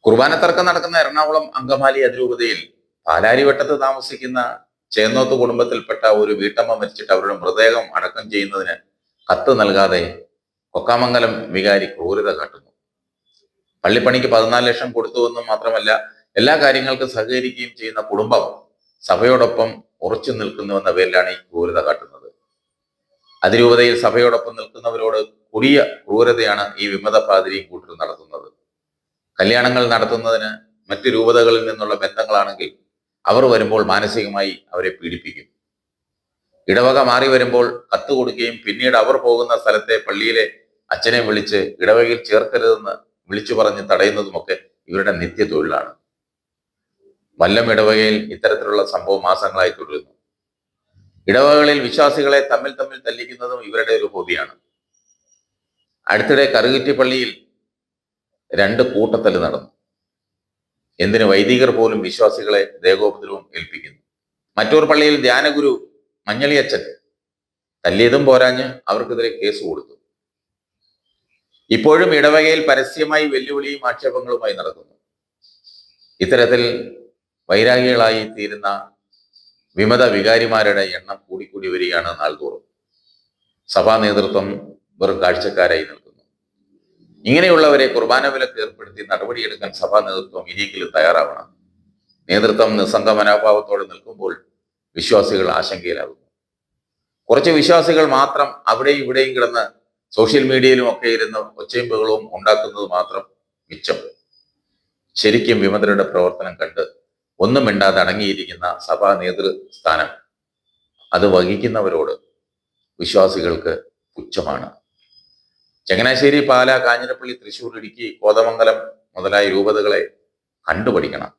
കുർബാന തർക്കം നടക്കുന്ന എറണാകുളം അങ്കമാലി അതിരൂപതയിൽ പാലാരിവട്ടത്ത് താമസിക്കുന്ന ചേന്നോത്ത് കുടുംബത്തിൽപ്പെട്ട ഒരു വീട്ടമ്മ മരിച്ചിട്ട് അവരുടെ മൃതദേഹം അടക്കം ചെയ്യുന്നതിന് കത്ത് നൽകാതെ കൊക്കാമംഗലം വികാരി ക്രൂരത കാട്ടുന്നു. പള്ളിപ്പണിക്ക് 14 ലക്ഷം കൊടുത്തുവെന്നും മാത്രമല്ല, എല്ലാ കാര്യങ്ങൾക്കും സഹകരിക്കുകയും ചെയ്യുന്ന കുടുംബം സഭയോടൊപ്പം ഉറച്ചു നിൽക്കുന്നുവെന്ന പേരിലാണ് ഈ ക്രൂരത കാട്ടുന്നത്. അതിരൂപതയിൽ സഭയോടൊപ്പം നിൽക്കുന്നവരോട് കൊടിയ ക്രൂരതയാണ് ഈ വിമത പാതിരിയും കൂട്ടരും നടത്തുന്നത്. കല്യാണങ്ങൾ നടത്തുന്നതിന് മറ്റു രൂപതകളിൽ നിന്നുള്ള ബന്ധങ്ങളാണെങ്കിൽ അവർ വരുമ്പോൾ മാനസികമായി അവരെ പീഡിപ്പിക്കും. ഇടവക മാറി വരുമ്പോൾ കത്ത് കൊടുക്കുകയും പിന്നീട് അവർ പോകുന്ന സ്ഥലത്തെ പള്ളിയിലെ അച്ഛനെ വിളിച്ച് ഇടവകയിൽ ചേർക്കരുതെന്ന് വിളിച്ചു പറഞ്ഞ് തടയുന്നതുമൊക്കെ ഇവരുടെ നിത്യ തൊഴിലാണ്. വല്ലം ഇടവകയിൽ ഇത്തരത്തിലുള്ള സംഭവം മാസങ്ങളായി തുടരുന്നു. ഇടവകകളിൽ വിശ്വാസികളെ തമ്മിൽ തല്ലിക്കുന്നതും ഇവരുടെ ഒരു ഹോബിയാണ്. അടുത്തിടെ കറുകുറ്റി പള്ളിയിൽ 2 കൂട്ടത്തല്ല് നടന്നു. എന്തിന് വൈദികർ പോലും വിശ്വാസികളെ ദേഹോപദ്രവം ഏൽപ്പിക്കുന്നു. മറ്റൊരു പള്ളിയിൽ ധ്യാനഗുരു മഞ്ഞളിയച്ചൻ തല്ലിയതും പോരാഞ്ഞ് അവർക്കെതിരെ കേസ് കൊടുത്തു. ഇപ്പോഴും ഇടവകയിൽ പരസ്യമായി വെല്ലുവിളിയും ആക്ഷേപങ്ങളുമായി നടക്കുന്നു. ഇത്തരത്തിൽ വൈരാഗികളായി തീരുന്ന വിമത വികാരിമാരുടെ എണ്ണം കൂടിക്കൂടി വരികയാണ് നാൾതോറും. സഭാ നേതൃത്വം വെറും കാഴ്ചക്കാരായി നിൽക്കുന്നു. ഇങ്ങനെയുള്ളവരെ കുർബാന വിലക്ക് ഏർപ്പെടുത്തി നടപടിയെടുക്കാൻ സഭാ നേതൃത്വം ഇനിയെങ്കിലും തയ്യാറാവണം. നേതൃത്വം നിസ്സംഗ മനോഭാവത്തോടെ നിൽക്കുമ്പോൾ വിശ്വാസികൾ ആശങ്കയിലാകുന്നു. കുറച്ച് വിശ്വാസികൾ മാത്രം അവിടെയും ഇവിടെയും കിടന്ന് സോഷ്യൽ മീഡിയയിലും ഒക്കെ ഇരുന്ന് ഒച്ചയും ബഹളവും ഉണ്ടാക്കുന്നത് മാത്രം മിച്ചം. ശരിക്കും വിമതരുടെ പ്രവർത്തനം കണ്ട് ഒന്നും മിണ്ടാതെ അടങ്ങിയിരിക്കുന്ന സഭാ നേതൃസ്ഥാനം അത് വഹിക്കുന്നവരോട് വിശ്വാസികൾക്ക് പുച്ഛമാണ്. ചങ്ങനാശ്ശേരി, പാല, കാഞ്ഞിരപ്പള്ളി, തൃശ്ശൂർ, ഇടുക്കി, കോതമംഗലം മുതലായ രൂപതകളെ കണ്ടുപഠിക്കണം.